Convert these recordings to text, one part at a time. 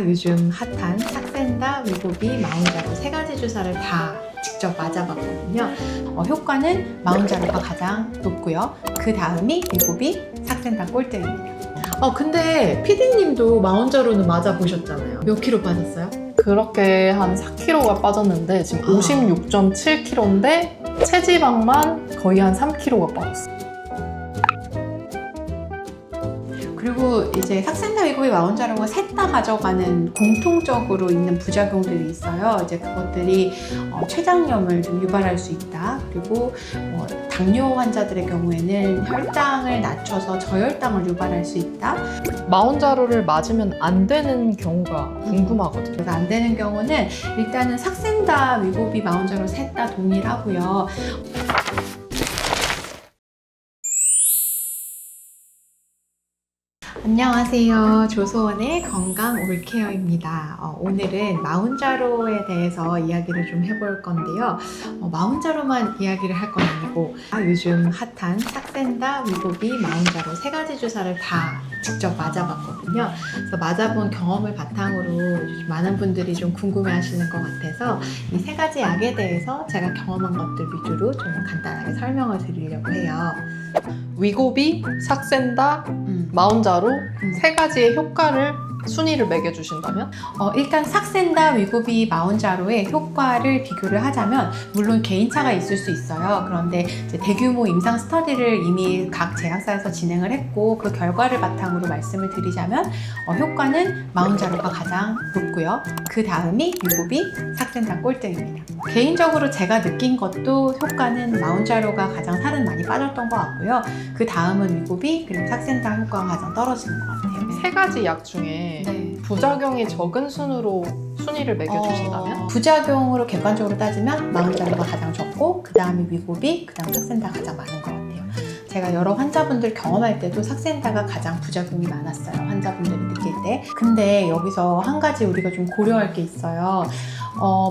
요즘 핫한 삭센다, 위고비, 마운자로 세 가지 주사를 다 직접 맞아봤거든요. 효과는 마운자로가 가장 높고요. 그 다음이 위고비, 삭센다 꼴등입니다. 근데 PD님도 마운자로는 맞아보셨잖아요. 몇 킬로 빠졌어요? 그렇게 한 4kg가 빠졌는데 지금 56.7kg인데 체지방만 거의 한 3kg가 빠졌어. 그리고 이제 삭센다, 위고비, 마운자로가 셋 다 가져가는 공통적으로 있는 부작용들이 있어요. 이제 그것들이 췌장염을 좀 유발할 수 있다. 그리고 당뇨 환자들의 경우에는 혈당을 낮춰서 저혈당을 유발할 수 있다. 마운자로를 맞으면 안 되는 경우가 궁금하거든요. 그래서 안 되는 경우는 일단은 삭센다, 위고비, 마운자로 셋 다 동일하고요. 안녕하세요. 조소원의 건강 올케어입니다. 오늘은 마운자로에 대해서 이야기를 좀 해볼 건데요. 마운자로만 이야기를 할 건 아니고 요즘 핫한 삭센다, 위고비, 마운자로 세 가지 주사를 다 직접 맞아봤거든요. 그래서 맞아본 경험을 바탕으로 많은 분들이 좀 궁금해하시는 것 같아서 이 세 가지 약에 대해서 제가 경험한 것들 위주로 좀 간단하게 설명을 드리려고 해요. 위고비, 삭센다, 마운자로 세 가지의 효과를 순위를 매겨주신다면? 일단 삭센다, 위고비, 마운자로의 효과를 비교를 하자면 물론 개인차가 있을 수 있어요. 그런데 이제 대규모 임상 스터디를 이미 각 제약사에서 진행을 했고 그 결과를 바탕으로 말씀을 드리자면 효과는 마운자로가 가장 높고요. 그 다음이 위고비, 삭센다 꼴등입니다. 개인적으로 제가 느낀 것도 효과는 마운자로가 가장 살은 많이 빠졌던 것 같고요. 그 다음은 위고비, 그리고 삭센다 효과가 가장 떨어지는 것 같아요. 세 가지 약 중에 부작용이 적은 순으로 순위를 매겨주신다면? 부작용으로 객관적으로 따지면 마운자로가 가장 적고 그 다음이 위고비, 그 다음 삭센다가 가장 많은 것 같아요. 제가 여러 환자분들 경험할 때도 삭센다가 가장 부작용이 많았어요. 환자분들이 느낄 때. 근데 여기서 한 가지 우리가 좀 고려할 게 있어요.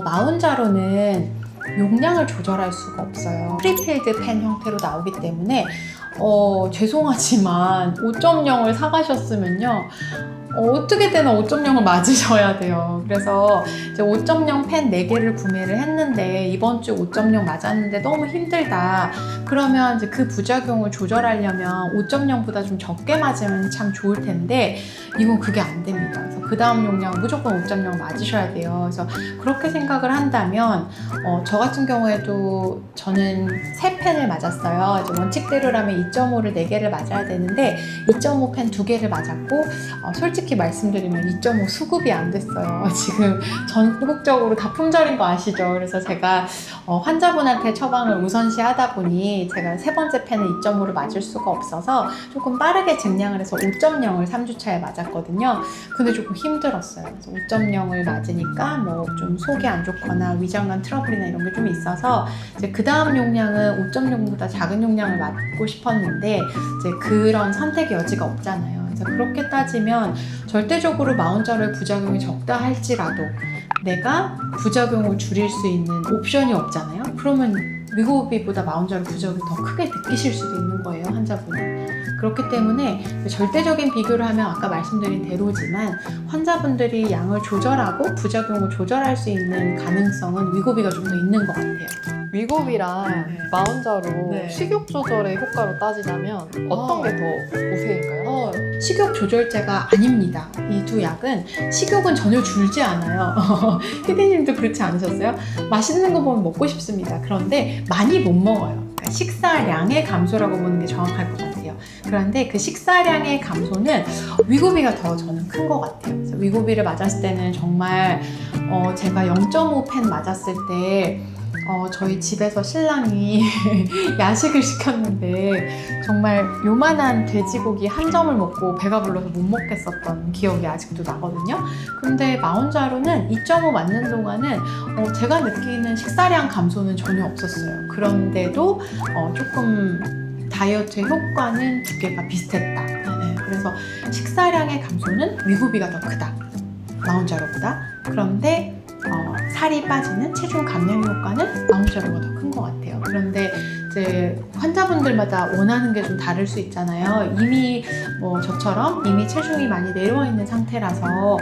마운자로는 용량을 조절할 수가 없어요. 프리필드 펜 형태로 나오기 때문에 죄송하지만 5.0을 사가셨으면요. 어떻게든 5.0을 맞으셔야 돼요. 그래서 이제 5.0 펜 4개를 구매를 했는데 이번 주 5.0 맞았는데 너무 힘들다. 그러면 이제 그 부작용을 조절하려면 5.0보다 좀 적게 맞으면 참 좋을 텐데 이건 그게 안 됩니다. 그래서 그 다음 용량 무조건 5.0 맞으셔야 돼요. 그래서 그렇게 생각을 한다면 저 같은 경우에도 저는 3펜을 맞았어요. 이제 원칙대로라면 2.5를 4개를 맞아야 되는데 2.5 펜 2개를 맞았고 솔직히 말씀드리면 2.5 수급이 안 됐어요. 지금 전국적으로 다 품절인 거 아시죠? 그래서 제가 환자분한테 처방을 우선시 하다 보니 제가 세 번째 펜을 2.5를 맞을 수가 없어서 조금 빠르게 증량을 해서 5.0을 3주차에 맞았거든요. 근데 조금 힘들었어요. 그래서 5.0을 맞으니까 뭐 좀 속이 안 좋거나 위장관 트러블이나 이런 게 좀 있어서 이제 그 다음 용량은 5.0보다 작은 용량을 맞고 싶었는데 이제 그런 선택의 여지가 없잖아요. 그래서 그렇게 따지면 절대적으로 마운자로의 부작용이 적다 할지라도 내가 부작용을 줄일 수 있는 옵션이 없잖아요. 그러면 위고비보다 마운자로 부작용이 더 크게 느끼실 수도 있는 거예요, 환자분은. 그렇기 때문에 절대적인 비교를 하면 아까 말씀드린 대로지만 환자분들이 양을 조절하고 부작용을 조절할 수 있는 가능성은 위고비가 좀 더 있는 것 같아요. 위고비랑 마운자로 식욕 조절의 효과로 따지자면 어떤 게 더 우세인가요? 식욕 조절제가 아닙니다. 이 두 약은 식욕은 전혀 줄지 않아요. 피디님도 그렇지 않으셨어요? 맛있는 거 보면 먹고 싶습니다. 그런데 많이 못 먹어요. 그러니까 식사량의 감소라고 보는 게 정확할 것 같아요. 그런데 그 식사량의 감소는 위고비가 더 저는 큰 것 같아요. 그래서 위고비를 맞았을 때는 정말 제가 0.5 펜 맞았을 때 저희 집에서 신랑이 야식을 시켰는데 정말 요만한 돼지고기 한 점을 먹고 배가 불러서 못 먹겠었던 기억이 아직도 나거든요. 근데 마운자로는 2.5 맞는 동안은 제가 느끼는 식사량 감소는 전혀 없었어요. 그런데도 조금 다이어트의 효과는 두 개가 비슷했다. 그래서 식사량의 감소는 위고비가 더 크다. 마운자로보다. 그런데 살이 빠지는 체중 감량 효과는 마운자로가 더 큰 것 같아요. 그런데 이제 환자분들마다 원하는 게 좀 다를 수 있잖아요. 이미 뭐 저처럼 이미 체중이 많이 내려와 있는 상태라서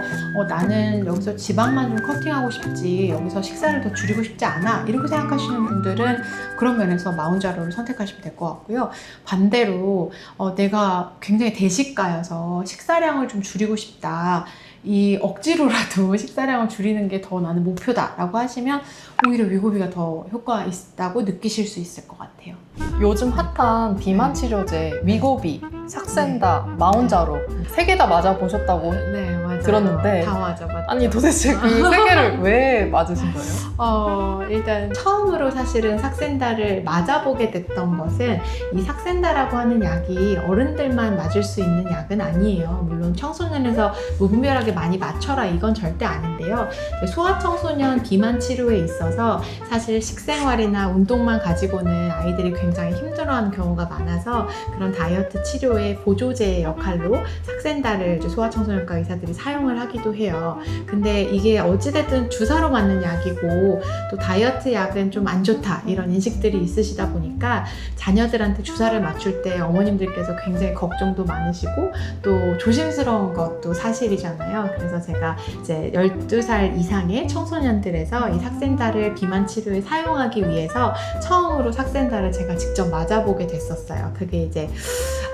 나는 여기서 지방만 좀 커팅하고 싶지 여기서 식사를 더 줄이고 싶지 않아 이렇게 생각하시는 분들은 그런 면에서 마운자로를 선택하시면 될 것 같고요. 반대로 내가 굉장히 대식가여서 식사량을 좀 줄이고 싶다, 이 억지로라도 식사량을 줄이는 게 더 나는 목표다라고 하시면 오히려 위고비가 더 효과가 있다고 느끼실 수 있을 것 같아요. 요즘 핫한 비만 치료제 위고비, 삭센다, 마운자로 3개 다 맞아보셨다고 네, 맞아요. 들었는데 다 맞아. 아니 도대체 그 3개를 왜 맞으신 거예요? 일단 처음으로 사실은 삭센다를 맞아보게 됐던 것은 이 삭센다라고 하는 약이 어른들만 맞을 수 있는 약은 아니에요. 물론 청소년에서 무분별하게 많이 맞춰라 이건 절대 아닌데요. 소아청소년 비만 치료에 있어서 사실 식생활이나 운동만 가지고는 아이들이 굉장히 힘들어하는 경우가 많아서 그런 다이어트 치료의 보조제 역할로 삭센다를 이제 소아청소년과 의사들이 사용을 하기도 해요. 근데 이게 어찌됐든 주사로 맞는 약이고 또 다이어트 약은 좀 안 좋다 이런 인식들이 있으시다 보니까 자녀들한테 주사를 맞출 때 어머님들께서 굉장히 걱정도 많으시고 또 조심스러운 것도 사실이잖아요. 그래서 제가 이제 12살 이상의 청소년들에서 이 삭센다를 비만 치료에 사용하기 위해서 처음으로 삭센다를 제가 직접 맞아보게 됐었어요. 그게 이제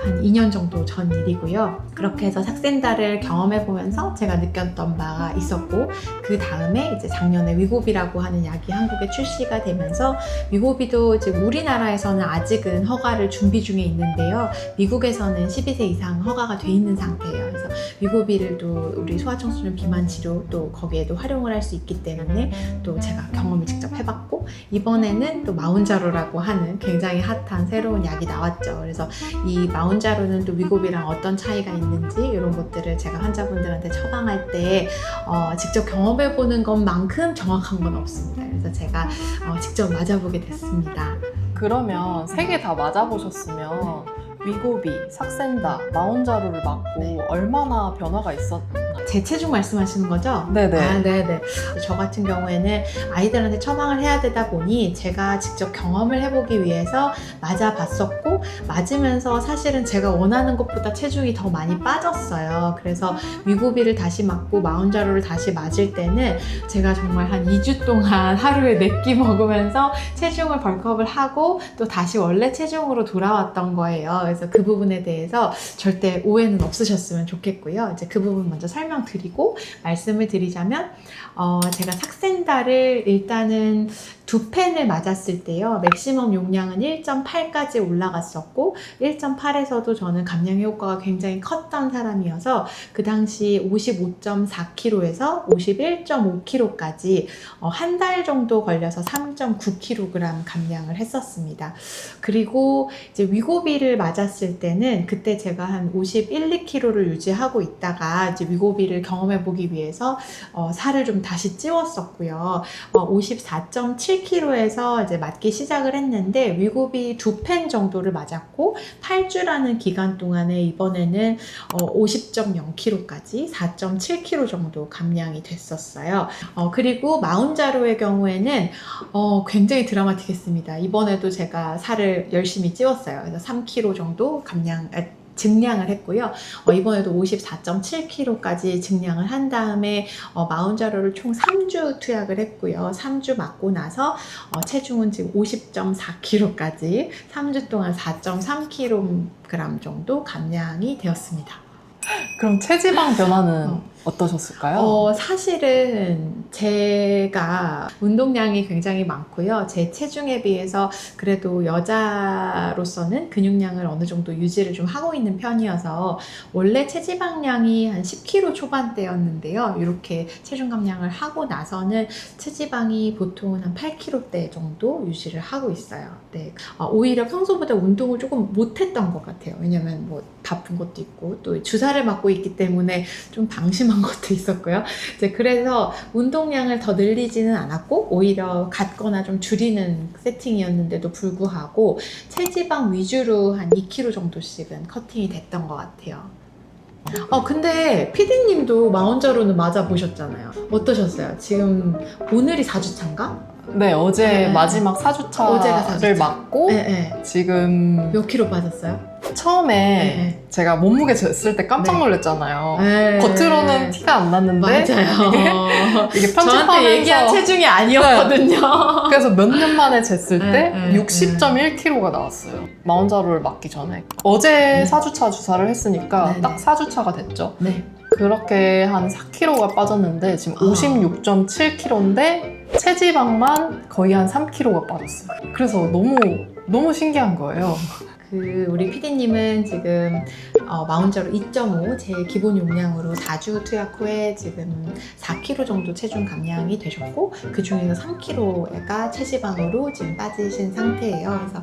한 2년 정도 전 일이고요. 그렇게 해서 삭센다를 경험해보면서 제가 느꼈던 바가 있었고, 그 다음에 이제 작년에 위고비라고 하는 약이 한국에 출시가 되면서 위고비도 이제 우리나라에서는 아직은 허가를 준비 중에 있는데요. 미국에서는 12세 이상 허가가 돼 있는 상태예요. 그래서 위고비를 또 우리 소아청소년 비만 치료 또 거기에도 활용을 할 수 있기 때문에 또 제가 경험을 직접 해봤고, 이번에는 또 마운자로라고 하는 굉장히 핫한 새로운 약이 나왔죠. 그래서 이 마운자로는 또 위고비랑 어떤 차이가 있는지 이런 것들을 제가 환자분들한테 처방할 때 직접 경험해보는 것만큼 정확한 건 없습니다. 그래서 제가 직접 맞아보게 됐습니다. 그러면 3개 다 맞아보셨으면 위고비, 삭센다, 마운자로를 맞고 얼마나 변화가 있었나요? 제 체중 말씀하시는 거죠? 네네. 네네. 저 같은 경우에는 아이들한테 처방을 해야 되다 보니 제가 직접 경험을 해보기 위해서 맞아봤었고, 맞으면서 사실은 제가 원하는 것보다 체중이 더 많이 빠졌어요. 그래서 위고비를 다시 맞고 마운자로를 다시 맞을 때는 제가 정말 한 2주 동안 하루에 4끼 먹으면서 체중을 벌크업을 하고 또 다시 원래 체중으로 돌아왔던 거예요. 그래서 그 부분에 대해서 절대 오해는 없으셨으면 좋겠고요. 이제 그 부분 먼저 설명드리고 말씀을 드리자면 제가 삭센다를 일단은 2펜을 맞았을 때요. 맥시멈 용량은 1.8까지 올라갔었고 1.8에서도 저는 감량 효과가 굉장히 컸던 사람이어서 그 당시 55.4kg에서 51.5kg까지 한 달 정도 걸려서 3.9kg 감량을 했었습니다. 그리고 이제 위고비를 맞았을 때는 그때 제가 한 51, 2kg를 유지하고 있다가 이제 위고비를 경험해 보기 위해서 살을 좀 다시 찌웠었고요. 54.7kg에서 이제 맞기 시작을 했는데 위고비 2펜 정도를 맞았고 8주라는 기간 동안에 이번에는 50.0kg까지 4.7kg 정도 감량이 됐었어요. 그리고 마운자로의 경우에는 굉장히 드라마틱했습니다. 이번에도 제가 살을 열심히 찌웠어요. 그래서 3kg 정도 증량을 했고요. 이번에도 54.7kg까지 증량을 한 다음에 마운자로를 총 3주 투약을 했고요. 3주 맞고 나서 체중은 지금 50.4kg까지 3주 동안 4.3kg 정도 감량이 되었습니다. 그럼 체지방 변화는 어떠셨을까요? 사실은 제가 운동량이 굉장히 많고요. 제 체중에 비해서 그래도 여자로서는 근육량을 어느 정도 유지를 좀 하고 있는 편이어서 원래 체지방량이 한 10kg 초반대였는데요. 이렇게 체중 감량을 하고 나서는 체지방이 보통은 한 8kg대 정도 유지를 하고 있어요. 네. 오히려 평소보다 운동을 조금 못했던 것 같아요. 왜냐면 뭐 바쁜 것도 있고 또 주사를 맞고 있기 때문에 좀 방심한 것도 있었고요. 이제 그래서 운동량을 더 늘리지는 않았고 오히려 같거나 좀 줄이는 세팅이었는데도 불구하고 체지방 위주로 한 2kg 정도씩은 커팅이 됐던 것 같아요. 근데 피디님도 마운자로는 맞아보셨잖아요. 어떠셨어요? 지금 오늘이 4주차인가? 네, 어제 네. 마지막 어제가 4주차를 4주차. 맞고 네. 지금 몇 킬로 빠졌어요? 처음에 네. 제가 몸무게 쟀을 때 깜짝 네. 놀랐잖아요. 네. 겉으로는 티가 안 났는데 맞아요. 이게 저한테 얘기한 편집하면서 체중이 아니었거든요. 그래서 몇 년 만에 쟀을 때 네, 네, 60.1kg가 나왔어요. 마운자로를 맞기 전에. 어제 네. 4주차 주사를 했으니까 네, 딱 네. 4주차가 됐죠. 네. 그렇게 한 4kg가 빠졌는데 지금 56.7kg인데 체지방만 거의 한 3kg가 빠졌어요. 그래서 너무 신기한 거예요. 우리 PD님은 지금 마운자로 2.5 제 기본 용량으로 4주 투약 후에 지금 4kg 정도 체중 감량이 되셨고 그 중에서 3kg가 체지방으로 지금 빠지신 상태예요. 그래서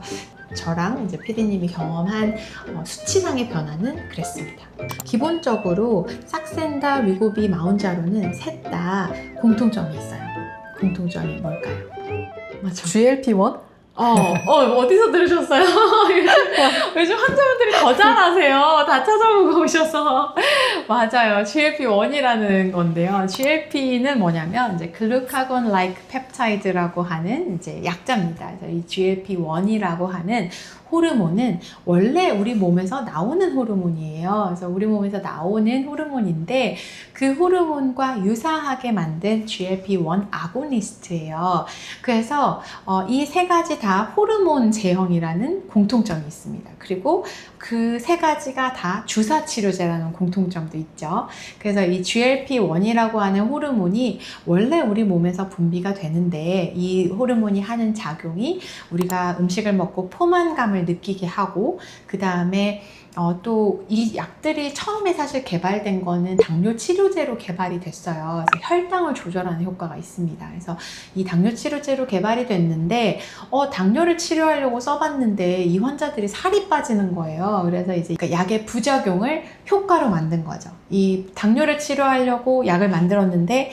저랑 이제 PD님이 경험한 수치상의 변화는 그랬습니다. 기본적으로 삭센다, 위고비, 마운자로는 셋 다 공통점이 있어요. 공통점이 뭘까요? 맞죠? GLP-1? 어디서 들으셨어요? 요즘 환자분들이 더 잘하세요. 다 찾아보고 오셔서. 맞아요. GLP-1이라는 건데요. GLP는 뭐냐면, 이제 글루카곤-like 펩타이드라고 하는 이제 약자입니다. 그래서 이 GLP-1이라고 하는 호르몬은 원래 우리 몸에서 나오는 호르몬이에요. 그래서 우리 몸에서 나오는 호르몬인데 그 호르몬과 유사하게 만든 GLP-1 아고니스트예요. 그래서 이 세 가지 다 호르몬 제형이라는 공통점이 있습니다. 그리고 그 세 가지가 다 주사 치료제라는 공통점도 있죠. 그래서 이 GLP-1이라고 하는 호르몬이 원래 우리 몸에서 분비가 되는데 이 호르몬이 하는 작용이 우리가 음식을 먹고 포만감을 느끼게 하고 그 다음에 또 이 약들이 처음에 사실 개발된 거는 당뇨 치료제로 개발이 됐어요. 그래서 혈당을 조절하는 효과가 있습니다. 그래서 이 당뇨 치료제로 개발이 됐는데 당뇨를 치료하려고 써봤는데 이 환자들이 살이 빠지는 거예요. 그래서 이제 약의 부작용을 효과로 만든 거죠. 이 당뇨를 치료하려고 약을 만들었는데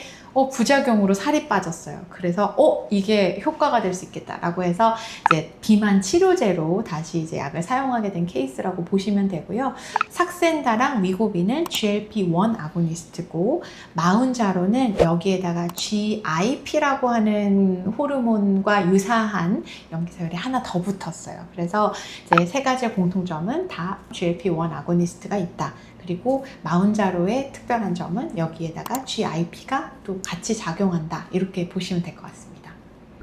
부작용으로 살이 빠졌어요. 그래서 이게 효과가 될 수 있겠다라고 해서 이제 비만 치료제로 다시 이제 약을 사용하게 된 케이스라고 보시면 되고요. 삭센다랑 위고비는 GLP-1 아고니스트고 마운자로는 여기에다가 GIP라고 하는 호르몬과 유사한 염기서열이 하나 더 붙었어요. 그래서 이제 세 가지의 공통점은 다 GLP-1 아고니스트가 있다. 그리고 마운자로의 특별한 점은 여기에다가 GIP가 또 같이 작용한다. 이렇게 보시면 될 것 같습니다.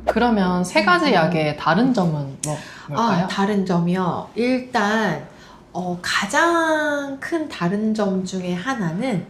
그러면 세 가지 약의 다른 점은 뭘까요? 다른 점이요. 일단 가장 큰 다른 점 중에 하나는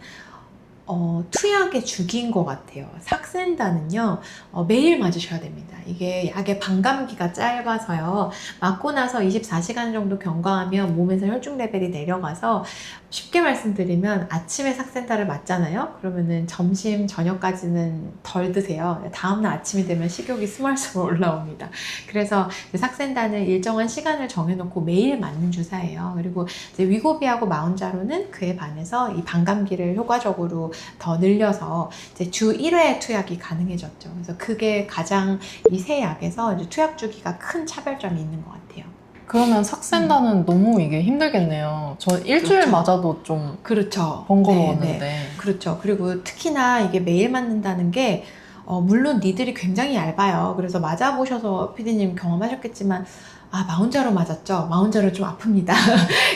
투약의 주기인 것 같아요. 삭센다는요, 매일 맞으셔야 됩니다. 이게 약의 반감기가 짧아서요, 맞고 나서 24시간 정도 경과하면 몸에서 혈중 레벨이 내려가서 쉽게 말씀드리면 아침에 삭센다를 맞잖아요? 그러면은 점심, 저녁까지는 덜 드세요. 다음날 아침이 되면 식욕이 스멀스멀 올라옵니다. 그래서 삭센다는 일정한 시간을 정해놓고 매일 맞는 주사예요. 그리고 이제 위고비하고 마운자로는 그에 반해서 이 반감기를 효과적으로 더 늘려서 이제 주 1회 투약이 가능해졌죠. 그래서 그게 가장 이 세 약에서 이제 투약 주기가 큰 차별점이 있는 것 같아요. 그러면 삭센다는 너무 이게 힘들겠네요. 저 일주일 그렇죠. 맞아도 좀 그렇죠. 번거로웠는데. 네. 그렇죠. 그리고 특히나 이게 매일 맞는다는 게 물론 니들이 굉장히 얇아요. 그래서 맞아보셔서 PD님 경험하셨겠지만 마운자로 맞았죠. 마운자로 좀 아픕니다.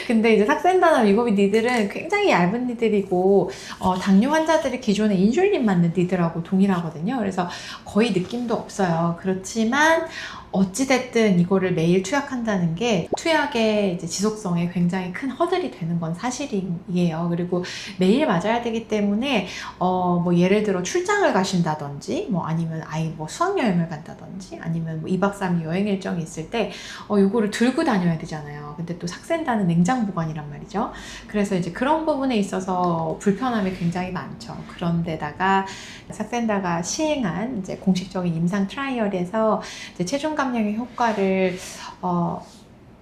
근데 이제 삭센다나 위고비 니들은 굉장히 얇은 니들이고 당뇨 환자들이 기존에 인슐린 맞는 니들하고 동일하거든요. 그래서 거의 느낌도 없어요. 그렇지만 어찌됐든 이거를 매일 투약한다는 게 투약의 이제 지속성에 굉장히 큰 허들이 되는 건 사실이에요. 그리고 매일 맞아야 되기 때문에 뭐 예를 들어 출장을 가신다든지 뭐 아니면 아이 뭐 수학여행을 간다든지 아니면 뭐 2박 3일 여행 일정이 있을 때 요거를 들고 다녀야 되잖아요. 근데 또 삭센다는 냉장 보관이란 말이죠. 그래서 이제 그런 부분에 있어서 불편함이 굉장히 많죠. 그런데다가 삭센다가 시행한 이제 공식적인 임상 트라이얼에서 이제 체중 감량의 효과를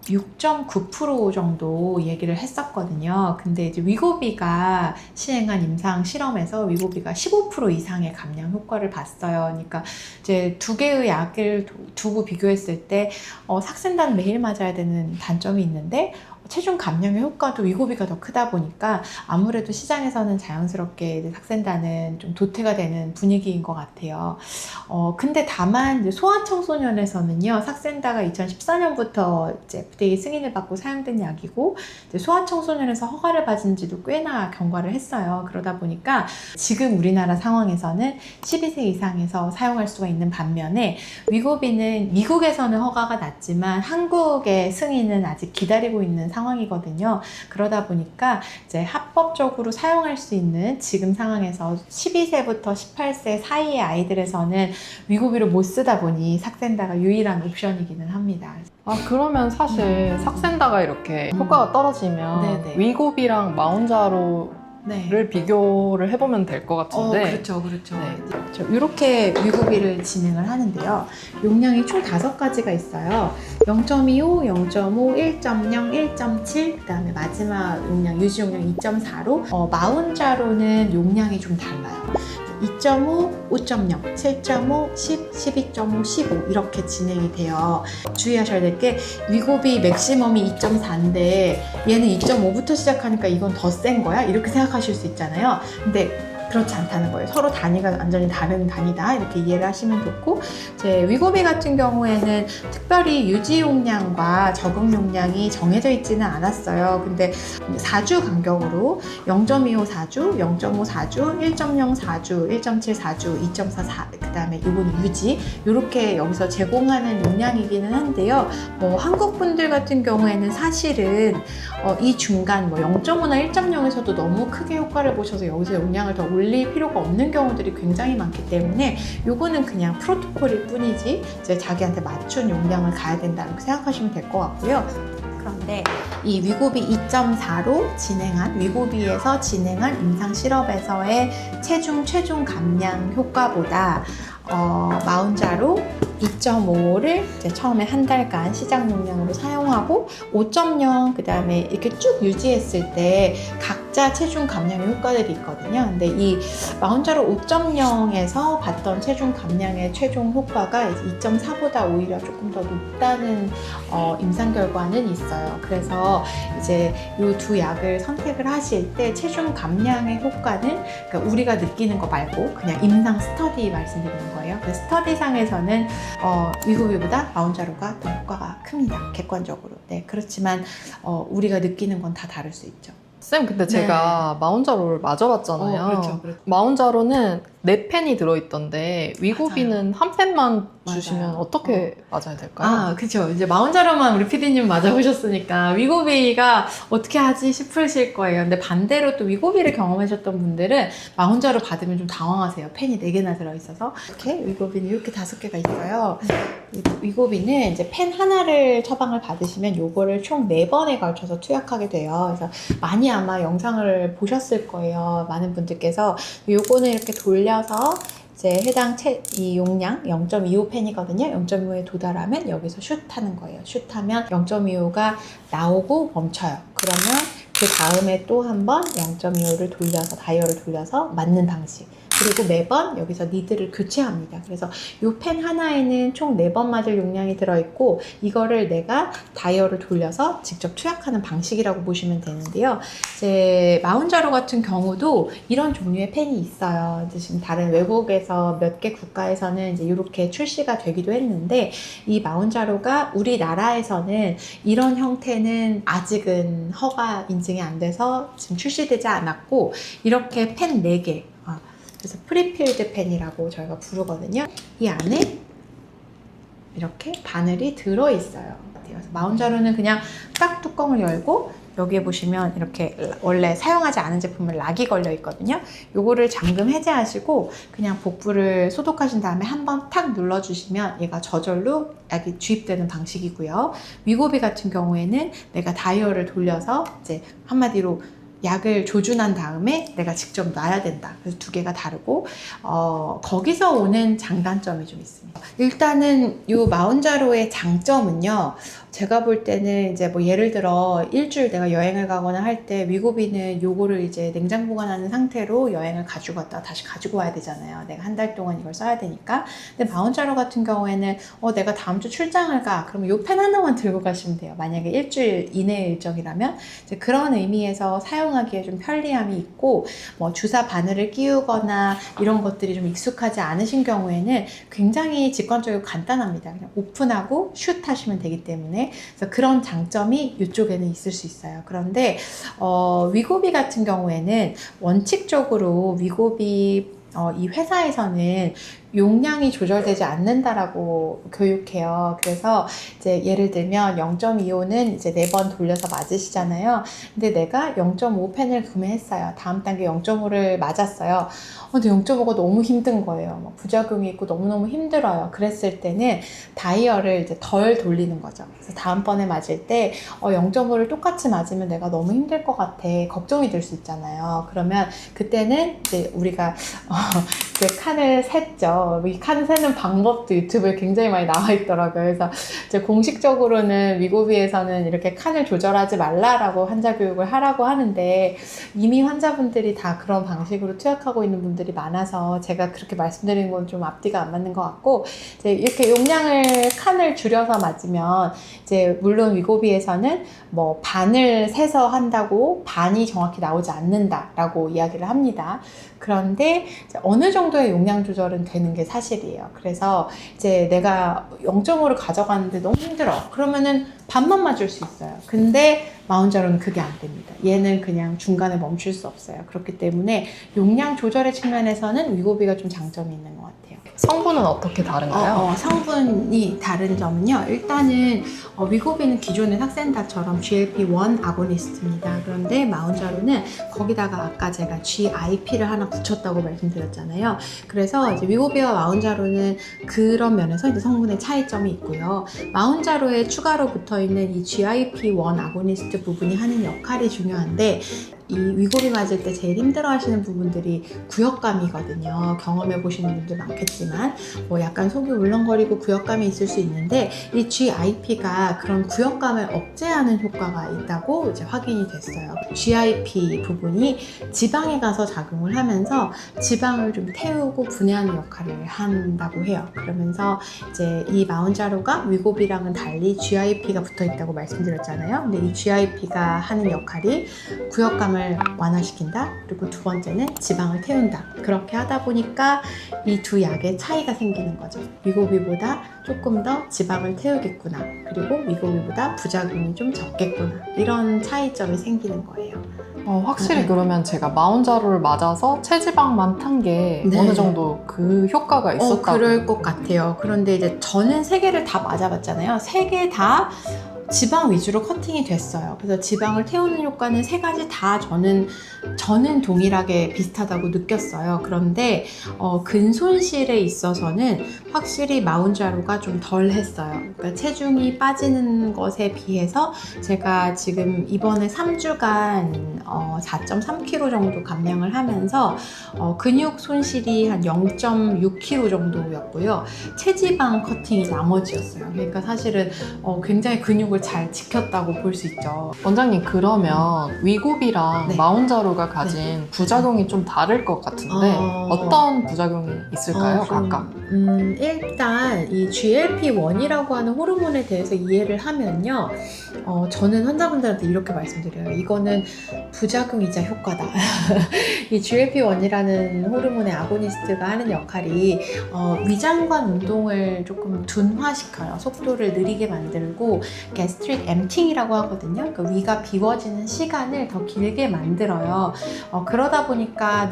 6.9% 정도 얘기를 했었거든요. 근데 이제 위고비가 시행한 임상 실험에서 위고비가 15% 이상의 감량 효과를 봤어요. 그러니까 이제 두 개의 약을 두고 비교했을 때 삭센다는 매일 맞아야 되는 단점이 있는데 체중 감량의 효과도 위고비가 더 크다 보니까 아무래도 시장에서는 자연스럽게 이제 삭센다는 좀 도태가 되는 분위기인 것 같아요. 근데 다만 이제 소아청소년에서는요, 삭센다가 2014년부터 이제 FDA 승인을 받고 사용된 약이고, 이제 소아청소년에서 허가를 받은 지도 꽤나 경과를 했어요. 그러다 보니까 지금 우리나라 상황에서는 12세 이상에서 사용할 수가 있는 반면에 위고비는 미국에서는 허가가 났지만 한국의 승인은 아직 기다리고 있는 상황이거든요. 그러다 보니까 이제 합법적으로 사용할 수 있는 지금 상황에서 12세부터 18세 사이의 아이들에서는 위고비를 못 쓰다 보니 삭센다가 유일한 옵션이기는 합니다. 아, 그러면 사실 삭센다가 이렇게 효과가 떨어지면 네네. 위고비랑 마운자로를 네. 비교를 해보면 될 것 같은데. 그렇죠, 그렇죠. 네. 그렇죠. 이렇게 위고비를 진행을 하는데요. 용량이 총 5가지가 있어요. 0.25, 0.5, 1.0, 1.7, 그 다음에 마지막 용량, 유지 용량 2.4로 마운자로는 용량이 좀 달라요. 2.5, 5.0, 7.5, 10, 12.5, 15 이렇게 진행이 돼요. 주의하셔야 될 게 위고비 맥시멈이 2.4인데 얘는 2.5부터 시작하니까 이건 더 센 거야? 이렇게 생각하실 수 있잖아요. 근데 그렇지 않다는 거예요. 서로 단위가 완전히 다른 단위다 이렇게 이해를 하시면 좋고, 이제 위고비 같은 경우에는 특별히 유지 용량과 적응 용량이 정해져 있지는 않았어요. 근데 4주 간격으로 0.25 4주, 0.5 4주, 1.0 4주, 1.7 4주, 2.4 4, 그 다음에 이거는 유지 이렇게 여기서 제공하는 용량이기는 한데요. 한국 분들 같은 경우에는 사실은 이 중간 0.5나 1.0에서도 너무 크게 효과를 보셔서 여기서 용량을 더 올릴 필요가 없는 경우들이 굉장히 많기 때문에 요거는 그냥 프로토콜일 뿐이지 이제 자기한테 맞춘 용량을 가야 된다 이렇게 생각하시면 될 것 같고요. 그런데 이 위고비 2.4로 진행한 위고비에서 진행한 임상 실험에서의 최종 감량 효과보다 마운자로 2.5를 처음에 한 달간 시장 용량으로 사용하고 5.0 그 다음에 이렇게 쭉 유지했을 때 각자 체중 감량의 효과들이 있거든요. 근데 이 마운자로 5.0에서 봤던 체중 감량의 최종 효과가 2.4보다 오히려 조금 더 높다는 임상 결과는 있어요. 그래서 이제 이 두 약을 선택을 하실 때 체중 감량의 효과는 그러니까 우리가 느끼는 거 말고 그냥 임상 스터디 말씀드리는 거예요. 그 스터디상에서는 위고비보다 마운자로가 더 효과가 큽니다. 객관적으로. 네, 그렇지만 우리가 느끼는 건 다 다를 수 있죠. 쌤, 근데 제가 마운자로를 맞아봤잖아요. 그렇죠. 마운자로는 4펜이 들어있던데 위고비는 한 펜만 주시면 맞아요. 어떻게 맞아야 될까요? 그쵸. 이제 마운자로만 우리 PD님 맞아보셨으니까 위고비가 어떻게 하지 싶으실 거예요. 근데 반대로 또 위고비를 경험하셨던 분들은 마운자로 받으면 좀 당황하세요. 펜이 4개나 들어있어서. 이렇게 위고비는 이렇게 5개가 있어요. 위고비는 이제 펜 하나를 처방을 받으시면 요거를 총 4번에 걸쳐서 투약하게 돼요. 그래서 많이 아마 영상을 보셨을 거예요. 많은 분들께서. 요거는 이렇게 돌려서 이제 해당 이 용량 0.25펜이거든요. 0.25에 도달하면 여기서 슛하는 거예요. 슛하면 0.25가 나오고 멈춰요. 그러면 그 다음에 또 한 번 0.25를 돌려서 다이얼을 돌려서 맞는 방식. 그리고 매번 여기서 니드를 교체합니다. 그래서 이 펜 하나에는 총 4번 맞을 용량이 들어있고 이거를 내가 다이얼을 돌려서 직접 투약하는 방식이라고 보시면 되는데요. 이제 마운자로 같은 경우도 이런 종류의 펜이 있어요. 이제 지금 다른 외국에서 몇 개 국가에서는 이제 이렇게 출시가 되기도 했는데 이 마운자로가 우리나라에서는 이런 형태는 아직은 허가 인증이 안 돼서 지금 출시되지 않았고 이렇게 펜 4개 그래서 프리필드 펜이라고 저희가 부르거든요. 이 안에 이렇게 바늘이 들어있어요. 그래서 마운자로는 그냥 딱 뚜껑을 열고 여기에 보시면 이렇게 원래 사용하지 않은 제품은 락이 걸려 있거든요. 요거를 잠금 해제하시고 그냥 복부를 소독하신 다음에 한번 탁 눌러주시면 얘가 저절로 약이 주입되는 방식이고요. 위고비 같은 경우에는 내가 다이얼을 돌려서 이제 한마디로 약을 조준한 다음에 내가 직접 놔야 된다. 그래서 두 개가 다르고 거기서 오는 장단점이 좀 있습니다. 일단은 이 마운자로의 장점은요. 제가 볼 때는 이제 뭐 예를 들어 일주일 내가 여행을 가거나 할 때 위고비는 요거를 이제 냉장 보관하는 상태로 여행을 가지고 갔다가 다시 가지고 와야 되잖아요. 내가 한 달 동안 이걸 써야 되니까. 근데 마운자로 같은 경우에는 내가 다음 주 출장을 가. 그러면 요 펜 하나만 들고 가시면 돼요. 만약에 일주일 이내의 일정이라면 이제 그런 의미에서 사용하기에 좀 편리함이 있고 뭐 주사 바늘을 끼우거나 이런 것들이 좀 익숙하지 않으신 경우에는 굉장히 직관적이고 간단합니다. 그냥 오픈하고 슛 하시면 되기 때문에 그래서 그런 장점이 이쪽에는 있을 수 있어요. 그런데 위고비 같은 경우에는 원칙적으로 위고비 이 회사에서는 용량이 조절되지 않는다라고 교육해요. 그래서 이제 예를 들면 0.25는 이제 4번 돌려서 맞으시잖아요. 근데 내가 0.5 펜을 구매했어요. 다음 단계 0.5를 맞았어요. 근데 0.5가 너무 힘든 거예요. 막 부작용이 있고 너무너무 힘들어요. 그랬을 때는 다이얼을 이제 덜 돌리는 거죠. 그래서 다음번에 맞을 때 0.5를 똑같이 맞으면 내가 너무 힘들 것 같아. 걱정이 들 수 있잖아요. 그러면 그때는 이제 우리가 그 칸을 셌죠. 이 칸 세는 방법도 유튜브에 굉장히 많이 나와 있더라고요. 그래서 이제 공식적으로는 위고비에서는 이렇게 칸을 조절하지 말라라고 환자 교육을 하라고 하는데 이미 환자분들이 다 그런 방식으로 투약하고 있는 분들이 많아서 제가 그렇게 말씀드리는 건 좀 앞뒤가 안 맞는 것 같고 이제 이렇게 용량을 칸을 줄여서 맞으면 이제 물론 위고비에서는 뭐 반을 세서 한다고 반이 정확히 나오지 않는다라고 이야기를 합니다. 그런데 어느 정도의 용량 조절은 되는 게 사실이에요. 그래서 이제 내가 0.5를 가져가는데 너무 힘들어. 그러면은 반만 맞을 수 있어요. 근데 마운자로는 그게 안 됩니다. 얘는 그냥 중간에 멈출 수 없어요. 그렇기 때문에 용량 조절의 측면에서는 위고비가 좀 장점이 있는 것 같아요. 성분은 어떻게 다른가요? 성분이 다른 점은요. 일단은 위고비는 기존의 삭센다처럼 GLP-1 아고니스트입니다. 그런데 마운자로는 거기다가 아까 제가 GIP를 하나 붙였다고 말씀드렸잖아요. 그래서 이제 위고비와 마운자로는 그런 면에서 이제 성분의 차이점이 있고요. 마운자로에 추가로 붙어 있는 이 GIP-1 아고니스트 부분이 하는 역할이 중요한데 이 위고비 맞을 때 제일 힘들어 하시는 부분들이 구역감이거든요. 경험해 보시는 분들 많겠지만 뭐 약간 속이 울렁거리고 구역감이 있을 수 있는데 이 GIP가 그런 구역감을 억제하는 효과가 있다고 이제 확인이 됐어요. GIP 부분이 지방에 가서 작용을 하면서 지방을 좀 태우고 분해하는 역할을 한다고 해요. 그러면서 이제 이 마운자로가 위고비랑은 달리 GIP가 붙어 있다고 말씀드렸잖아요. 근데 이 GIP가 하는 역할이 구역감을 완화시킨다. 그리고 두 번째는 지방을 태운다. 그렇게 하다 보니까 이 두 약의 차이가 생기는 거죠. 위고비보다 조금 더 지방을 태우겠구나. 그리고 위고비보다 부작용이 좀 적겠구나. 이런 차이점이 생기는 거예요. 확실히 그러면 제가 마운자로를 맞아서 체지방만 탄 게 어느 정도 그 효과가 있었다고. 그럴 것 같아요. 그런데 이제 저는 3개를 다 맞아봤잖아요. 3개 다 지방 위주로 커팅이 됐어요. 그래서 지방을 태우는 효과는 3가지 다 저는 동일하게 비슷하다고 느꼈어요. 그런데 근손실에 있어서는 확실히 마운자로가 좀 덜 했어요. 그러니까 체중이 빠지는 것에 비해서 제가 지금 이번에 3주간 4.3kg 정도 감량을 하면서 근육 손실이 한 0.6kg 정도였고요. 체지방 커팅이 나머지였어요. 그러니까 사실은 굉장히 근육을 잘 지켰다고 볼 수 있죠. 원장님 그러면 위고비랑 네. 마운자로가 가진 부작용이 좀 다를 것 같은데 어떤 부작용이 있을까요? 각각? 일단 이 GLP-1이라고 하는 호르몬에 대해서 이해를 하면요. 저는 환자분들한테 이렇게 말씀드려요. 이거는 부작용이자 효과다. 이 GLP-1이라는 호르몬의 아고니스트가 하는 역할이 위장관 운동을 조금 둔화시켜요. 속도를 느리게 만들고 gastric emptying이라고 하거든요. 그러니까 위가 비워지는 시간을 더 길게 만들어요. 그러다 보니까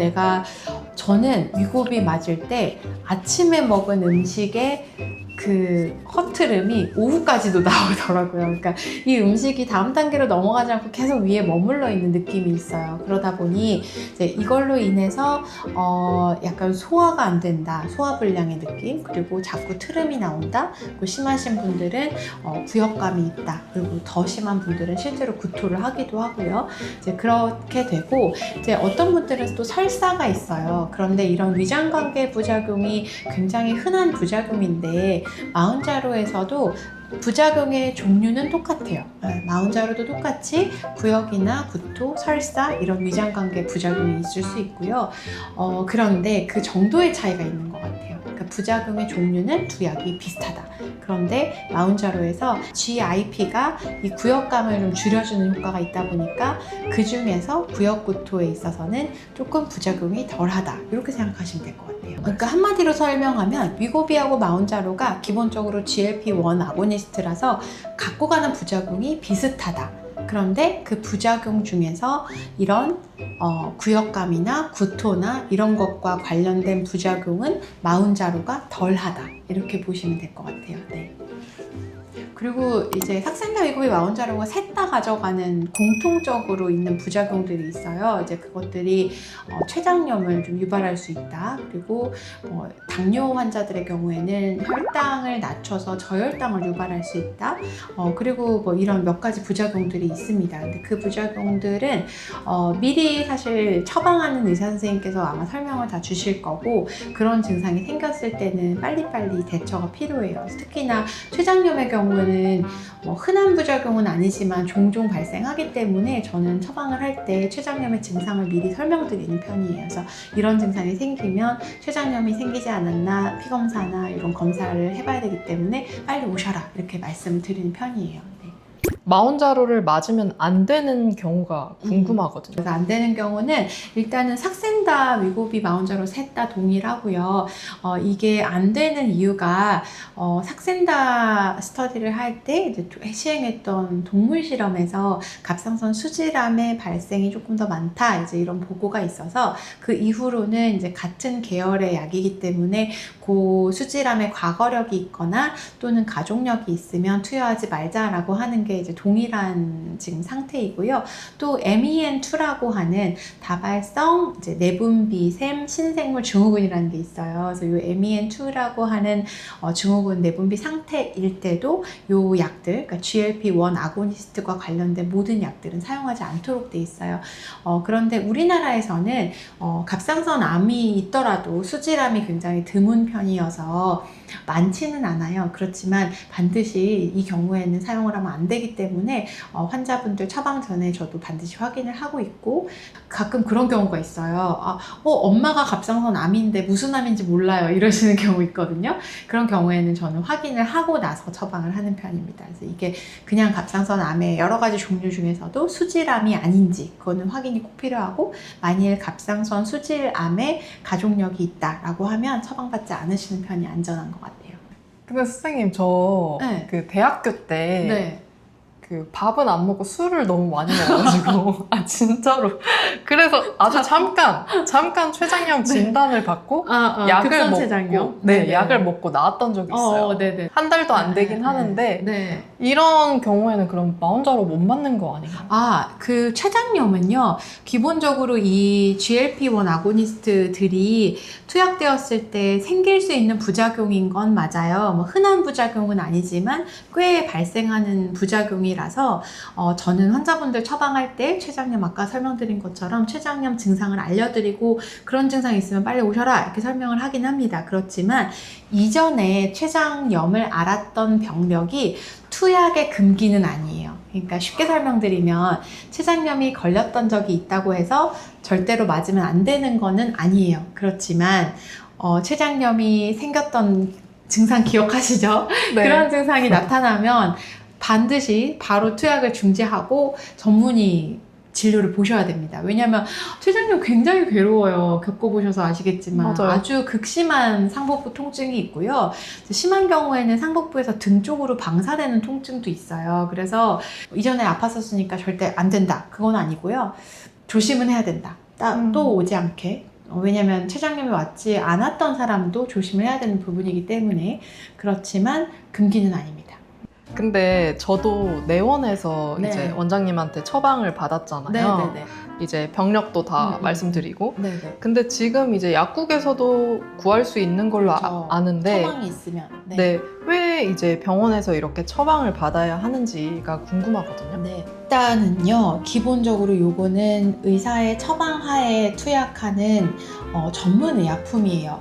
저는 위고비 맞을 때 아침에 먹은 음식에 그 허트름이 오후까지도 나오더라고요. 그러니까 이 음식이 다음 단계로 넘어가지 않고 계속 위에 머물러 있는 느낌이 있어요. 그러다 보니 이제 이걸로 인해서 약간 소화가 안 된다, 소화불량의 느낌, 그리고 자꾸 트름이 나온다, 그리고 심하신 분들은 부역감이 있다, 그리고 더 심한 분들은 실제로 구토를 하기도 하고요. 이제 그렇게 되고, 이제 어떤 분들은 또 설사가 있어요. 그런데 이런 위장관계 부작용이 굉장히 흔한 부작용인데 마운자로에서도 부작용의 종류는 똑같아요. 마운자로도 똑같이 부역이나 구토, 설사 이런 위장관계 부작용이 있을 수 있고요. 그런데 그 정도의 차이가 있는 것 같아요. 그러니까 부작용의 종류는 두 약이 비슷하다. 그런데 마운자로에서 GIP가 이 구역감을 좀 줄여주는 효과가 있다 보니까 그 중에서 부역 구토에 있어서는 조금 부작용이 덜하다. 이렇게 생각하시면 될 것 같아요. 그러니까 한마디로 설명하면 위고비하고 마운자로가 기본적으로 GLP-1 아고니스트라서 갖고 가는 부작용이 비슷하다. 그런데 그 부작용 중에서 이런 구역감이나 구토나 이런 것과 관련된 부작용은 마운자로가 덜하다. 이렇게 보시면 될 것 같아요. 네. 그리고 이제 삭센다 위고비 마운자로가 셋 다 가져가는 공통적으로 있는 부작용들이 있어요. 이제 그것들이 췌장염을 좀 유발할 수 있다. 그리고 당뇨 환자들의 경우에는 혈당을 낮춰서 저혈당을 유발할 수 있다. 그리고 뭐 이런 몇 가지 부작용들이 있습니다. 근데 그 부작용들은 미리 사실 처방하는 의사 선생님께서 아마 설명을 다 주실 거고, 그런 증상이 생겼을 때는 빨리빨리 대처가 필요해요. 특히나 췌장염의 경우는 흔한 부작용은 아니지만 종종 발생하기 때문에 저는 처방을 할 때 췌장염의 증상을 미리 설명드리는 편이에요. 그래서 이런 증상이 생기면 췌장염이 생기지 않았나, 피검사나 이런 검사를 해봐야 되기 때문에 빨리 오셔라 이렇게 말씀을 드리는 편이에요. 네. 마운자로를 맞으면 안 되는 경우가 궁금하거든요. 그래서 안 되는 경우는 일단은 삭센다, 위고비, 마운자로 셋 다 동일하고요. 이게 안 되는 이유가 삭센다 스터디를 할 때 시행했던 동물 실험에서 갑상선 수질암의 발생이 조금 더 많다, 이제 이런 보고가 있어서 그 이후로는 이제 같은 계열의 약이기 때문에 그 수질암의 과거력이 있거나 또는 가족력이 있으면 투여하지 말자라고 하는 게 이제 동일한 지금 상태이고요. 또 MEN2라고 하는 다발성 이제 내분비샘 신생물 증후군이라는 게 있어요. 그래서 이 MEN2라고 하는 증후군 내분비 상태일 때도 이 약들, 그러니까 GLP-1 아고니스트과 관련된 모든 약들은 사용하지 않도록 돼 있어요. 그런데 우리나라에서는 갑상선 암이 있더라도 수질암이 굉장히 드문 편이어서 많지는 않아요. 그렇지만 반드시 이 경우에는 사용을 하면 안 되기 때문에 환자분들 처방 전에 저도 반드시 확인을 하고 있고, 가끔 그런 경우가 있어요. 엄마가 갑상선 암인데 무슨 암인지 몰라요 이러시는 경우 있거든요. 그런 경우에는 저는 확인을 하고 나서 처방을 하는 편입니다. 그래서 이게 그냥 갑상선 암의 여러 가지 종류 중에서도 수질암이 아닌지 그거는 확인이 꼭 필요하고, 만일 갑상선 수질암에 가족력이 있다라고 하면 처방받지 않으시는 편이 안전한 것 같아요. 근데 선생님, 저 네. 그 대학교 때 네. 그 밥은 안 먹고 술을 너무 많이 먹어가지고 진짜로 그래서 아주 잠깐 췌장염 진단을 받고 약을 급선췌장염? 먹고 네네. 약을 먹고 나왔던 적이 있어요. 네네. 한 달도 안 되긴 하는데 네. 이런 경우에는 그럼 마운자로 못 맞는 거 아닌가요? 그 췌장염은요, 기본적으로 이 GLP-1 아고니스트들이 투약되었을 때 생길 수 있는 부작용인 건 맞아요. 뭐 흔한 부작용은 아니지만 꽤 발생하는 부작용이라서 저는 환자분들 처방할 때 췌장염, 아까 설명드린 것처럼 췌장염 증상을 알려드리고 그런 증상이 있으면 빨리 오셔라 이렇게 설명을 하긴 합니다. 그렇지만 이전에 췌장염을 앓았던 병력이 투약의 금기는 아니에요. 그러니까 쉽게 설명드리면 췌장염이 걸렸던 적이 있다고 해서 절대로 맞으면 안 되는 거는 아니에요. 그렇지만 췌장염이 생겼던 증상 기억하시죠? 네. 그런 증상이 나타나면 반드시 바로 투약을 중지하고 전문의 진료를 보셔야 됩니다. 왜냐하면 췌장염 굉장히 괴로워요. 겪어보셔서 아시겠지만 맞아요. 아주 극심한 상복부 통증이 있고요. 심한 경우에는 상복부에서 등 쪽으로 방사되는 통증도 있어요. 그래서 이전에 아팠었으니까 절대 안 된다. 그건 아니고요. 조심은 해야 된다. 또 오지 않게. 왜냐면 췌장염이 왔지 않았던 사람도 조심을 해야 되는 부분이기 때문에 그렇지만 금기는 아닙니다. 근데 저도 내원에서 네. 이제 원장님한테 처방을 받았잖아요. 네네네. 이제 병력도 다 말씀드리고. 네네. 근데 지금 이제 약국에서도 구할 수 있는 걸로 그렇죠. 아는데 처방이 있으면. 네. 왜 이제 병원에서 이렇게 처방을 받아야 하는지가 궁금하거든요. 네. 일단은요, 기본적으로 요거는 의사의 처방하에 투약하는 전문 의약품이에요.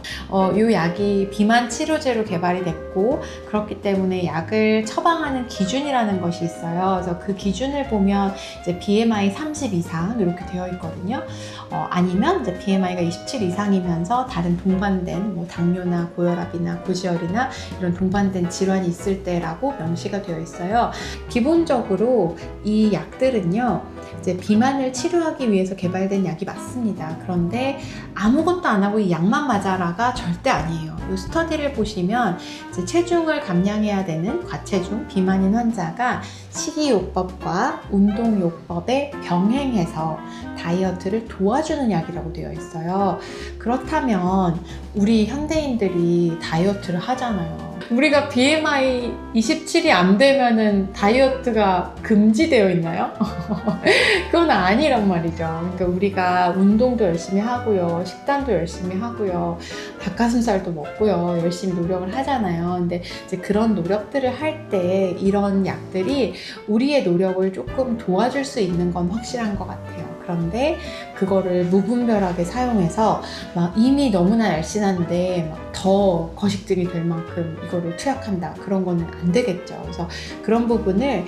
이 약이 비만 치료제로 개발이 됐고, 그렇기 때문에 약을 처방하는 기준이라는 것이 있어요. 그래서 그 기준을 보면 이제 BMI 30 이상 이렇게 되어 있거든요. 아니면 이제 BMI가 27 이상이면서 다른 동반된 뭐 당뇨나 고혈압이나 고지혈이나 이런 동반된 질환이 있을 때라고 명시가 되어 있어요. 기본적으로 이 약들은요, 이제 비만을 치료하기 위해서 개발된 약이 맞습니다. 그런데 아무것도 안 하고 이 약만 맞아라가 절대 아니에요. 이 스터디를 보시면 이제 체중을 감량해야 되는 과체중 비만인 환자가 식이요법과 운동요법에 병행해서 다이어트를 도와주는 약이라고 되어 있어요. 그렇다면 우리 현대인들이 다이어트를 하잖아요. 우리가 BMI 27이 안 되면은 다이어트가 금지되어 있나요? 그건 아니란 말이죠. 그러니까 우리가 운동도 열심히 하고요, 식단도 열심히 하고요, 닭가슴살도 먹고요, 열심히 노력을 하잖아요. 근데 이제 그런 노력들을 할 때 이런 약들이 우리의 노력을 조금 도와줄 수 있는 건 확실한 것 같아요. 그런데 그거를 무분별하게 사용해서 막 이미 너무나 날씬한데 막 더 거식증이 될 만큼 이거를 투약한다, 그런 거는 안 되겠죠. 그래서 그런 부분을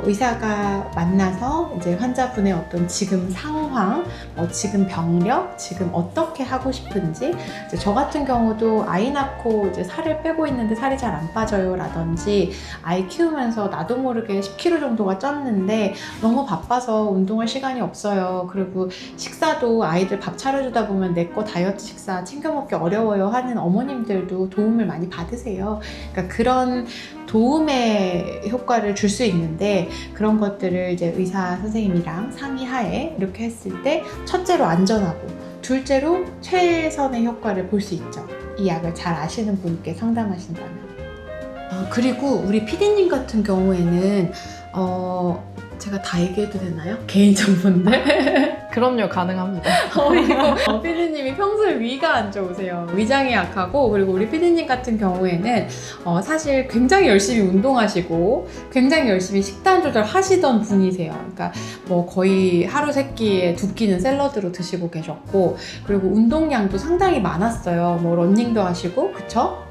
의사가 만나서 이제 환자분의 어떤 지금 상황, 지금 병력, 지금 어떻게 하고 싶은지, 이제 저 같은 경우도 아이 낳고 이제 살을 빼고 있는데 살이 잘 안 빠져요 라든지, 아이 키우면서 나도 모르게 10kg 정도가 쪘는데 너무 바빠서 운동할 시간이 없어요. 그리고 식사도 아이들 밥 차려주다 보면 내 거 다이어트 식사 챙겨 먹기 어려워요 하는 어머님들도 도움을 많이 받으세요. 그러니까 그런 도움의 효과를 줄 수 있는데, 그런 것들을 이제 의사 선생님이랑 상의하에 이렇게 했을 때 첫째로 안전하고 둘째로 최선의 효과를 볼 수 있죠. 이 약을 잘 아시는 분께 상담하신다면. 그리고 우리 PD님 같은 경우에는 제가 다 얘기해도 되나요? 개인정보인데? 그럼요, 가능합니다. 이거 피디님이 평소에 위가 안 좋으세요. 위장이 약하고, 그리고 우리 피디님 같은 경우에는 사실 굉장히 열심히 운동하시고 굉장히 열심히 식단 조절 하시던 분이세요. 그러니까 뭐 거의 하루 세 끼에 2끼는 샐러드로 드시고 계셨고, 그리고 운동량도 상당히 많았어요. 뭐 러닝도 하시고, 그쵸?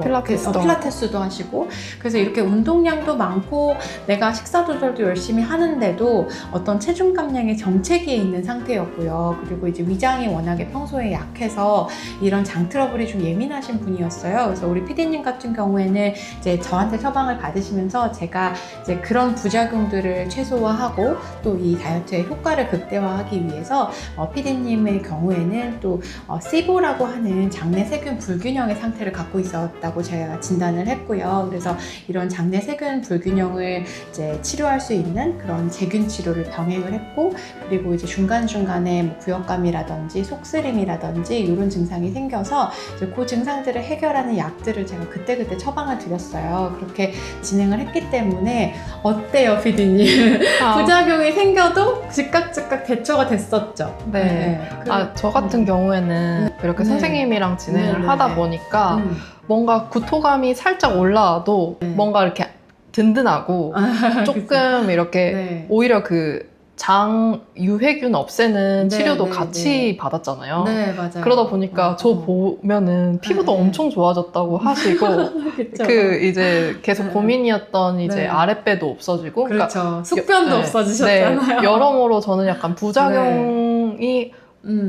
필라테스도 하시고, 그래서 이렇게 운동량도 많고 내가 식사 조절도 열심히 하는데도 어떤 체중 감량의 정체기에 있는 상태였고요. 그리고 이제 위장이 워낙에 평소에 약해서 이런 장 트러블이 좀 예민하신 분이었어요. 그래서 우리 PD님 같은 경우에는 이제 저한테 처방을 받으시면서 제가 이제 그런 부작용들을 최소화하고 또 이 다이어트의 효과를 극대화하기 위해서 PD님의 경우에는 또 시보라고 하는 장내 세균 불균형의 상태를 갖고 있었다고 제가 진단을 했고요. 그래서 이런 장내 세균 불균형을 이제 치료할 수 있는 그런 제균 치료를 병행을 했고, 그리고 이제 중간중간에 뭐 구역감이라든지 속쓰림이라든지 이런 증상이 생겨서 이제 그 증상들을 해결하는 약들을 제가 그때그때 처방을 드렸어요. 그렇게 진행을 했기 때문에 어때요, 피디님? 부작용이 생겨도 즉각 대처가 됐었죠. 네. 저 같은 경우에는 이렇게 선생님이랑 진행을 하다 보니까 뭔가 구토감이 살짝 올라와도 뭔가 이렇게 든든하고 조금 이렇게 오히려 그 장 유해균 없애는 치료도 같이 받았잖아요. 네, 맞아요. 그러다 보니까 저 보면은 피부도 엄청 좋아졌다고 하시고 그 이제 계속 고민이었던 이제 아랫배도 없어지고, 그렇죠. 그러니까 숙변도 없어지셨잖아요. 여러모로 저는 약간 부작용이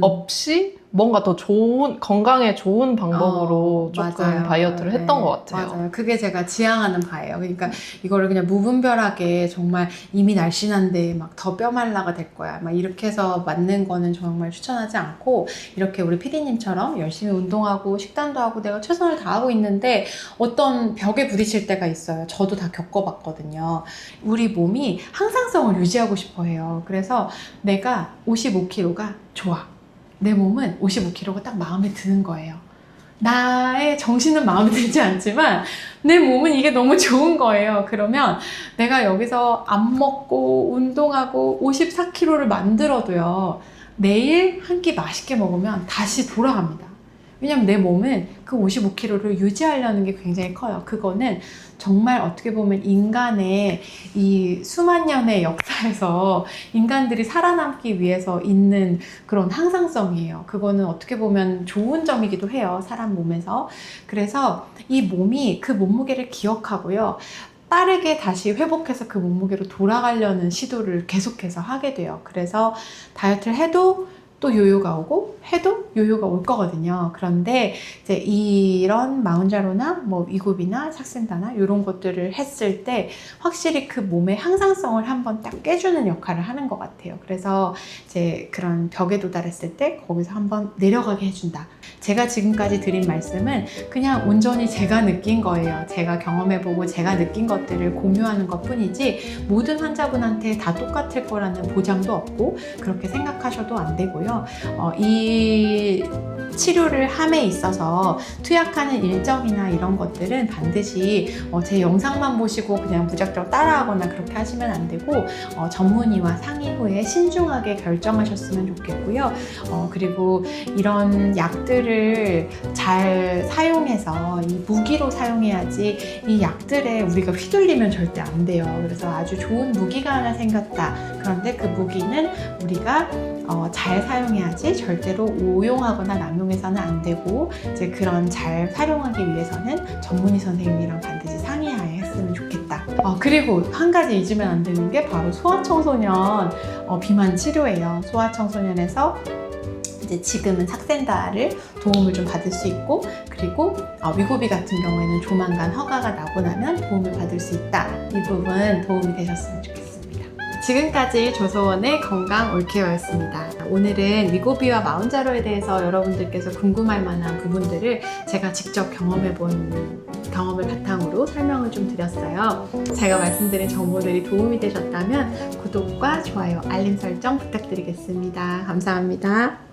없이 뭔가 더 좋은, 건강에 좋은 방법으로 조금 맞아요. 다이어트를 했던 것 같아요. 맞아요. 그게 제가 지향하는 바예요. 그러니까 이거를 그냥 무분별하게 정말 이미 날씬한데 막 더 뼈말라가 될 거야, 막 이렇게 해서 맞는 거는 정말 추천하지 않고, 이렇게 우리 PD님처럼 열심히 운동하고 식단도 하고 내가 최선을 다하고 있는데 어떤 벽에 부딪힐 때가 있어요. 저도 다 겪어봤거든요. 우리 몸이 항상성을 유지하고 싶어 해요. 그래서 내가 55kg가 좋아, 내 몸은 55kg가 딱 마음에 드는 거예요. 나의 정신은 마음에 들지 않지만 내 몸은 이게 너무 좋은 거예요. 그러면 내가 여기서 안 먹고 운동하고 54kg를 만들어도요, 내일 한 끼 맛있게 먹으면 다시 돌아갑니다. 왜냐면 내 몸은 그 55kg를 유지하려는 게 굉장히 커요. 그거는 정말 어떻게 보면 인간의 이 수만 년의 역사에서 인간들이 살아남기 위해서 있는 그런 항상성이에요. 그거는 어떻게 보면 좋은 점이기도 해요. 사람 몸에서. 그래서 이 몸이 그 몸무게를 기억하고요, 빠르게 다시 회복해서 그 몸무게로 돌아가려는 시도를 계속해서 하게 돼요. 그래서 다이어트를 해도 또 요요가 오고 해도 요요가 올 거거든요. 그런데 이제 이런 마운자로나 뭐 위굽이나 삭센다나 이런 것들을 했을 때 확실히 그 몸의 항상성을 한번 딱 깨주는 역할을 하는 것 같아요. 그래서 이제 그런 벽에 도달했을 때 거기서 한번 내려가게 해준다. 제가 지금까지 드린 말씀은 그냥 온전히 제가 느낀 거예요. 제가 경험해보고 제가 느낀 것들을 공유하는 것 뿐이지 모든 환자분한테 다 똑같을 거라는 보장도 없고 그렇게 생각하셔도 안 되고요. 이 치료를 함에 있어서 투약하는 일정이나 이런 것들은 반드시 제 영상만 보시고 그냥 무작정 따라하거나 그렇게 하시면 안 되고 전문의와 상의 후에 신중하게 결정하셨으면 좋겠고요. 그리고 이런 약들을 잘 사용해서 이 무기로 사용해야지 이 약들에 우리가 휘둘리면 절대 안 돼요. 그래서 아주 좋은 무기가 하나 생겼다. 그런데 그 무기는 우리가 잘 사용해야지 절대로 오용하거나 남용해서는 안 되고 이제 그런 잘 활용하기 위해서는 전문의 선생님이랑 반드시 상의하에 했으면 좋겠다. 그리고 한 가지 잊으면 안 되는 게 바로 소아청소년 비만 치료예요. 소아청소년에서 이제 지금은 삭센다를 도움을 좀 받을 수 있고 그리고 위고비 같은 경우에는 조만간 허가가 나고 나면 도움을 받을 수 있다. 이 부분 도움이 되셨으면 좋겠습니다. 지금까지 조소원의 건강 올케어였습니다. 오늘은 위고비와 마운자로에 대해서 여러분들께서 궁금할 만한 부분들을 제가 직접 경험해본 경험을 바탕으로 설명을 좀 드렸어요. 제가 말씀드린 정보들이 도움이 되셨다면 구독과 좋아요, 알림 설정 부탁드리겠습니다. 감사합니다.